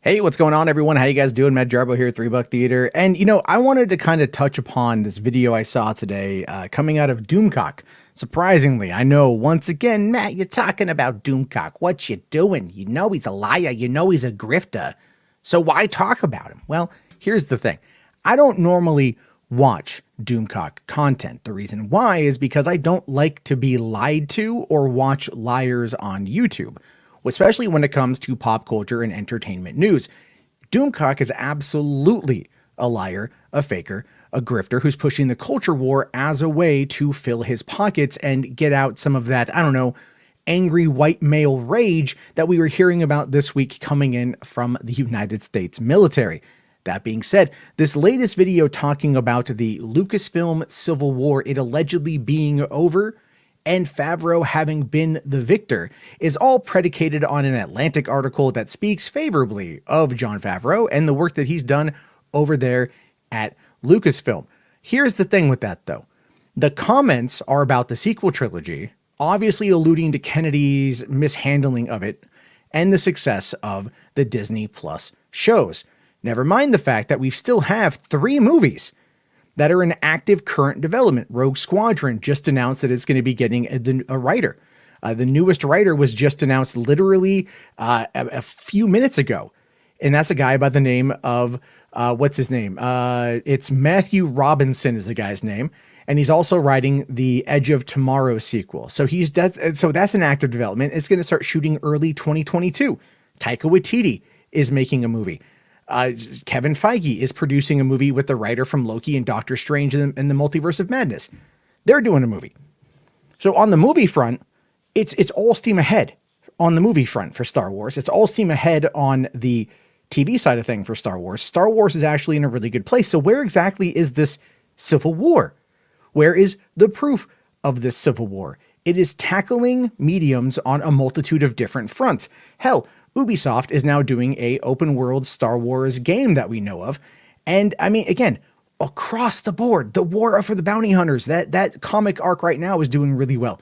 Hey, what's going on, everyone? How you guys doing? Matt Jarbo here, $3 Theater. And, I wanted to kind of touch upon this video I saw today coming out of Doomcock. Surprisingly, I know, once again, Matt, you're talking about Doomcock. What you doing? You know he's a liar. You know he's a grifter. So why talk about him? Well, here's the thing. I don't normally watch Doomcock content. The reason why is because I don't like to be lied to or watch liars on YouTube, especially when it comes to pop culture and entertainment news. Doomcock is absolutely a liar, a faker, a grifter who's pushing the culture war as a way to fill his pockets and get out some of that, angry white male rage that we were hearing about this week coming in from the United States military. That being said, this latest video talking about the Lucasfilm Civil War, it allegedly being over, and Favreau having been the victor, is all predicated on an Atlantic article that speaks favorably of Jon Favreau and the work that he's done over there at Lucasfilm. Here's the thing with that, though. The comments are about the sequel trilogy, obviously alluding to Kennedy's mishandling of it and the success of the Disney Plus shows. Never mind the fact that we still have 3 movies that are in active current development. Rogue Squadron just announced that it's going to be getting a writer. The newest writer was just announced literally a few minutes ago. And that's a guy by the name of, what's his name? It's Matthew Robinson is the guy's name. And he's also writing the Edge of Tomorrow sequel. So that's an active development. It's going to start shooting early 2022. Taika Waititi is making a movie. Kevin Feige is producing a movie with the writer from Loki and Doctor Strange and the Multiverse of Madness. They're doing a movie. So on the movie front, it's all steam ahead on the movie front for Star Wars. It's all steam ahead on the TV side of thing for Star Wars. Star Wars is actually in a really good place. So where exactly is this Civil War? Where is the proof of this Civil War? It is tackling mediums on a multitude of different fronts. Hell, Ubisoft is now doing a open world Star Wars game that we know of. And I mean, again, across the board, the War for the Bounty Hunters, that comic arc right now is doing really well.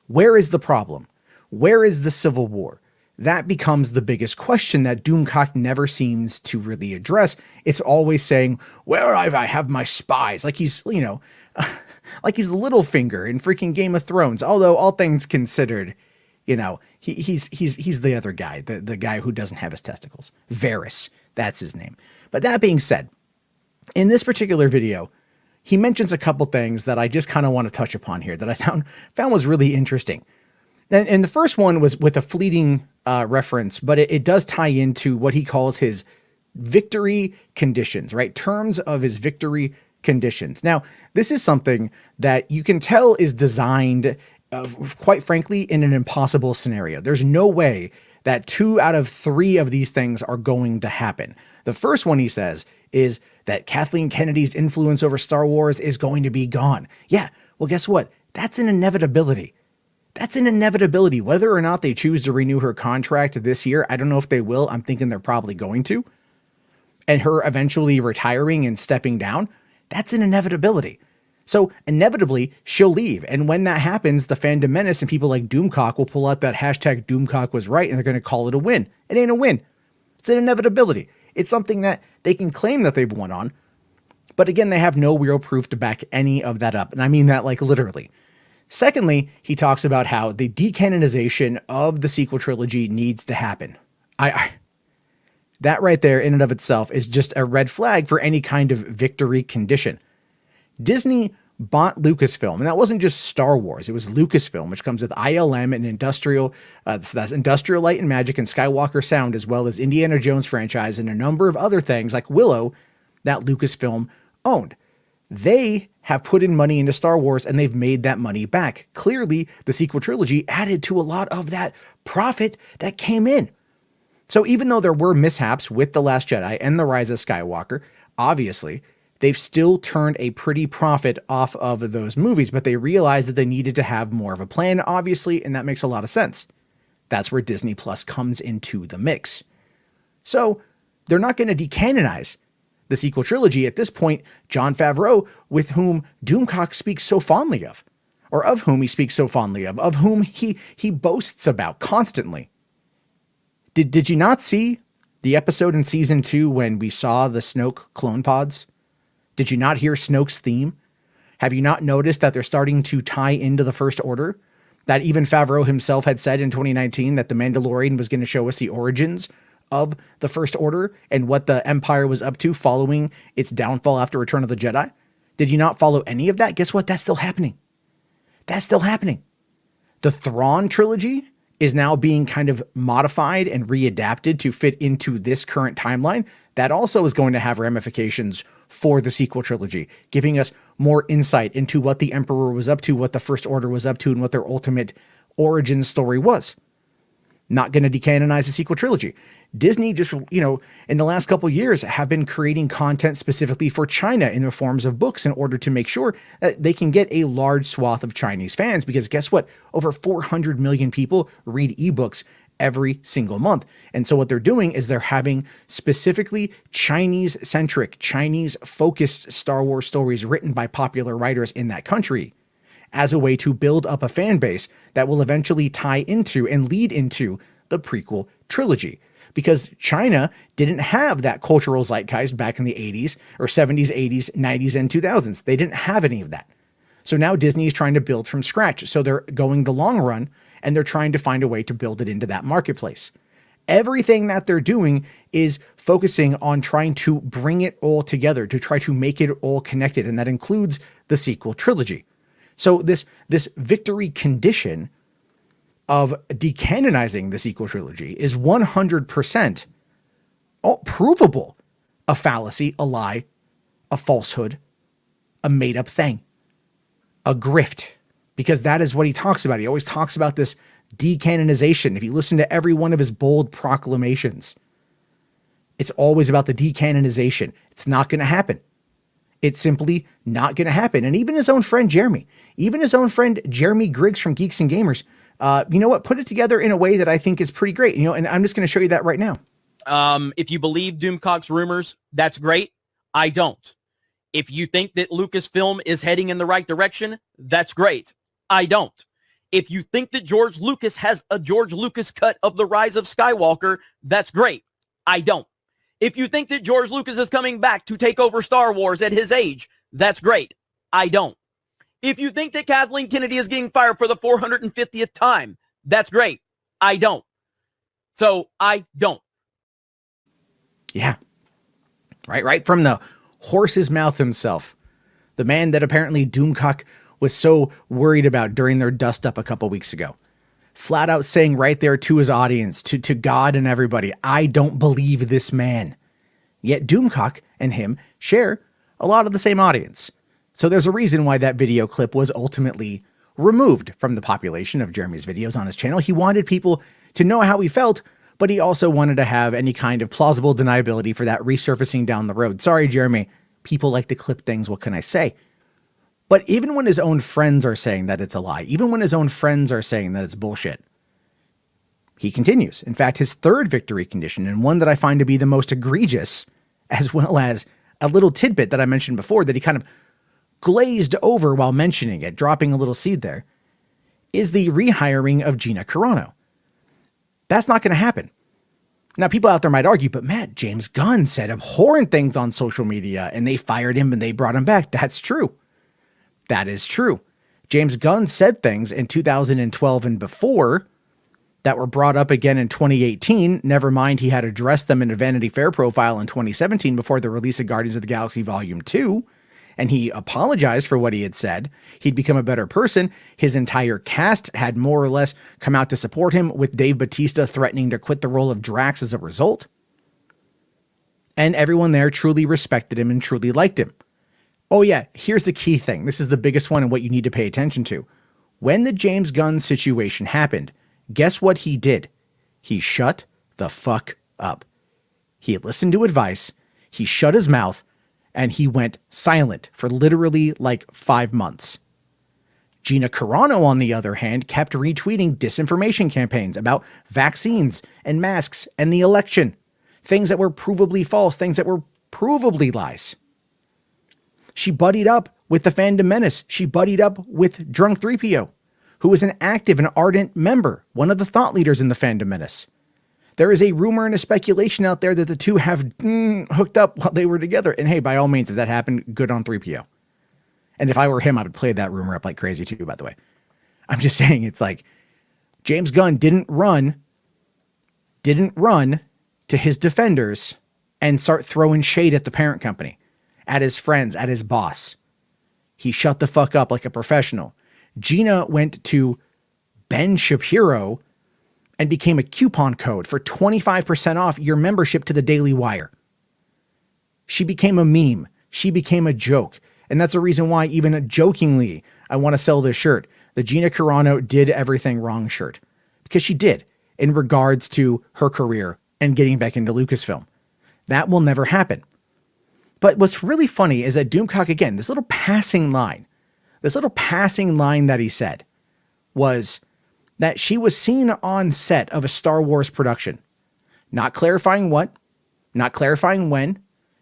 Where is the problem? Where is the Civil War? That becomes the biggest question that Doomcock never seems to really address. It's always saying, where I have my spies, like he's, like he's Littlefinger in freaking Game of Thrones. Although all things considered, he's the other guy, the guy who doesn't have his testicles. Varys, that's his name. But that being said, in this particular video, he mentions a couple things that I just kind of want to touch upon here that I found was really interesting. And the first one was with a fleeting reference, but it does tie into what he calls his victory conditions, right? Terms of his victory conditions. Now, this is something that you can tell is designed quite frankly, in an impossible scenario. There's no way that 2 out of 3 of these things are going to happen. The first one, he says, is that Kathleen Kennedy's influence over Star Wars is going to be gone. Yeah, well, guess what? That's an inevitability. That's an inevitability. Whether or not they choose to renew her contract this year, I don't know if they will. I'm thinking they're probably going to. And her eventually retiring and stepping down, that's an inevitability. So inevitably, she'll leave. And when that happens, the fandom menace and people like Doomcock will pull out that hashtag Doomcock was right, and they're going to call it a win. It ain't a win. It's an inevitability. It's something that they can claim that they've won on. But again, they have no real proof to back any of that up. And I mean that like literally. Secondly, he talks about how the decanonization of the sequel trilogy needs to happen. That right there in and of itself is just a red flag for any kind of victory condition. Disney bought Lucasfilm, and that wasn't just Star Wars. It was Lucasfilm, which comes with ILM and Industrial, so that's Industrial Light and Magic and Skywalker Sound, as well as Indiana Jones franchise and a number of other things like Willow that Lucasfilm owned. They have put in money into Star Wars, and they've made that money back. Clearly, the sequel trilogy added to a lot of that profit that came in. So even though there were mishaps with The Last Jedi and The Rise of Skywalker, obviously, they've still turned a pretty profit off of those movies, but they realized that they needed to have more of a plan, obviously, and that makes a lot of sense. That's where Disney Plus comes into the mix. So they're not going to decanonize the sequel trilogy at this point. Jon Favreau, with whom Doomcock speaks so fondly of, or of whom he speaks so fondly of whom he boasts about constantly. Did you not see The episode in season 2 when we saw the Snoke clone pods? Did you not hear Snoke's theme? Have you not noticed that they're starting to tie into the First Order? That even Favreau himself had said in 2019 that The Mandalorian was going to show us the origins of the First Order and what the Empire was up to following its downfall after Return of the Jedi? Did you not follow any of that? Guess what? That's still happening. That's still happening. The Thrawn trilogy is now being kind of modified and readapted to fit into this current timeline. That also is going to have ramifications for the sequel trilogy, giving us more insight into what the Emperor was up to, what the First Order was up to, and what their ultimate origin story was. Not going to decanonize the sequel trilogy. Disney just, in the last couple of years have been creating content specifically for China in the forms of books in order to make sure that they can get a large swath of Chinese fans, because guess what? Over 400 million people read ebooks every single month. And so what they're doing is they're having specifically Chinese-centric, Chinese-focused Star Wars stories written by popular writers in that country as a way to build up a fan base that will eventually tie into and lead into the prequel trilogy. Because China didn't have that cultural zeitgeist back in the 80s or 70s, 80s, 90s, and 2000s. They didn't have any of that. So now Disney is trying to build from scratch. So they're going the long run, and they're trying to find a way to build it into that marketplace. Everything that they're doing is focusing on trying to bring it all together, to try to make it all connected, and that includes the sequel trilogy. So this victory condition of decanonizing the sequel trilogy is 100% provable a fallacy, a lie, a falsehood, a made-up thing, a grift, because that is what he talks about. He always talks about this decanonization. If you listen to every one of his bold proclamations, it's always about the decanonization. It's not going to happen. It's simply not going to happen. And even his own friend Jeremy Griggs from Geeks and Gamers, put it together in a way that I think is pretty great. And I'm just going to show you that right now. If you believe Doomcock's rumors, that's great. I don't. If you think that Lucasfilm is heading in the right direction, that's great. I don't. If you think that George Lucas has a George Lucas cut of The Rise of Skywalker, that's great. I don't. If you think that George Lucas is coming back to take over Star Wars at his age, that's great. I don't. If you think that Kathleen Kennedy is getting fired for the 450th time, that's great. I don't. So I don't. Yeah. Right from the horse's mouth himself. The man that apparently Doomcock was so worried about during their dust up a couple weeks ago. Flat out saying right there to his audience, to God and everybody, I don't believe this man. Yet Doomcock and him share a lot of the same audience. So there's a reason why that video clip was ultimately removed from the population of Jeremy's videos on his channel. He wanted people to know how he felt, but he also wanted to have any kind of plausible deniability for that resurfacing down the road. Sorry, Jeremy. People like to clip things. What can I say? But even when his own friends are saying that it's a lie, even when his own friends are saying that it's bullshit, he continues. In fact, his third victory condition, and one that I find to be the most egregious, as well as a little tidbit that I mentioned before that he kind of glazed over while mentioning it, dropping a little seed there, is the rehiring of Gina Carano. That's not going to happen. Now, people out there might argue, but Matt, James Gunn said abhorrent things on social media and they fired him and they brought him back. That's true. That is true. James Gunn said things in 2012 and before that were brought up again in 2018. Never mind, he had addressed them in a Vanity Fair profile in 2017 before the release of Guardians of the Galaxy Volume 2. And he apologized for what he had said. He'd become a better person. His entire cast had more or less come out to support him, with Dave Bautista threatening to quit the role of Drax as a result. And everyone there truly respected him and truly liked him. Oh yeah, here's the key thing. This is the biggest one and what you need to pay attention to. When the James Gunn situation happened, guess what he did? He shut the fuck up. He listened to advice, he shut his mouth, and he went silent for literally like 5 months. Gina Carano, on the other hand, kept retweeting disinformation campaigns about vaccines and masks and the election. Things that were provably false, things that were provably lies. She buddied up with the Fandom Menace. She buddied up with Drunk 3PO, who was an active and ardent member, one of the thought leaders in the Fandom Menace. There is a rumor and a speculation out there that the two have hooked up while they were together. And hey, by all means, if that happened, good on 3PO. And if I were him, I would play that rumor up like crazy too, by the way. I'm just saying, it's like James Gunn didn't run to his defenders and start throwing shade at the parent company, at his friends, at his boss. He shut the fuck up like a professional. Gina went to Ben Shapiro and became a coupon code for 25% off your membership to the Daily Wire. She became a meme. She became a joke. And that's the reason why, even jokingly, I want to sell this shirt. The Gina Carano did everything wrong shirt. Because she did, in regards to her career and getting back into Lucasfilm. That will never happen. But what's really funny is that Doomcock, again, this little passing line that he said was that she was seen on set of a Star Wars production. Not clarifying what, not clarifying when,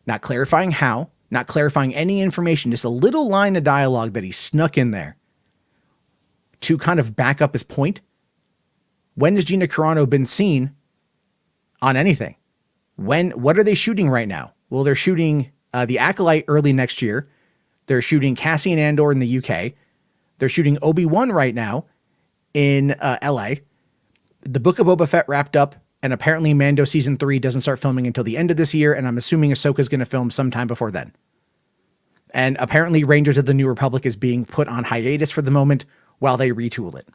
not clarifying how, not clarifying any information, just a little line of dialogue that he snuck in there to kind of back up his point. When has Gina Carano been seen on anything? What are they shooting right now? Well, they're shooting The Acolyte early next year. They're shooting Cassian Andor in the UK. They're shooting Obi-Wan right now in LA. The Book of Boba Fett wrapped up, and apparently Mando Season 3 doesn't start filming until the end of this year, and I'm assuming Ahsoka's going to film sometime before then. And apparently Rangers of the New Republic is being put on hiatus for the moment while they retool it.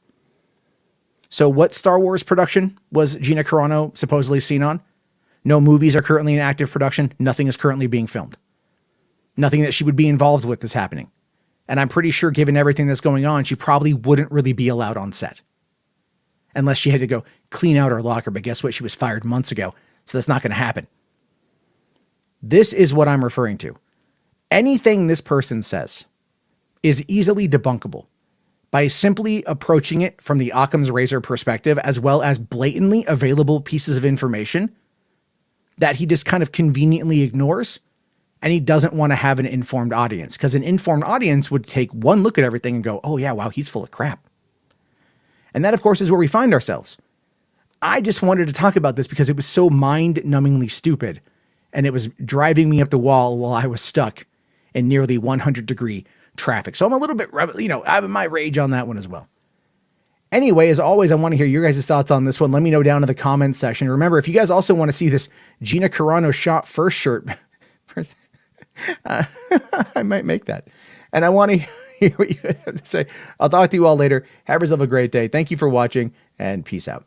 So what Star Wars production was Gina Carano supposedly seen on? No movies are currently in active production. Nothing is currently being filmed. Nothing that she would be involved with is happening. And I'm pretty sure, given everything that's going on, she probably wouldn't really be allowed on set. Unless she had to go clean out her locker. But guess what? She was fired months ago. So that's not going to happen. This is what I'm referring to. Anything this person says is easily debunkable by simply approaching it from the Occam's razor perspective, as well as blatantly available pieces of information that he just kind of conveniently ignores. And he doesn't want to have an informed audience, because an informed audience would take one look at everything and go, oh yeah, wow, he's full of crap. And that, of course, is where we find ourselves. I just wanted to talk about this because it was so mind-numbingly stupid, and it was driving me up the wall while I was stuck in nearly 100-degree traffic. So I'm a little bit, having my rage on that one as well. Anyway, as always, I want to hear your guys' thoughts on this one. Let me know down in the comments section. Remember, if you guys also want to see this Gina Carano shot first shirt, I might make that. And I want to hear what you have to say. I'll talk to you all later. Have yourself a great day. Thank you for watching, and peace out.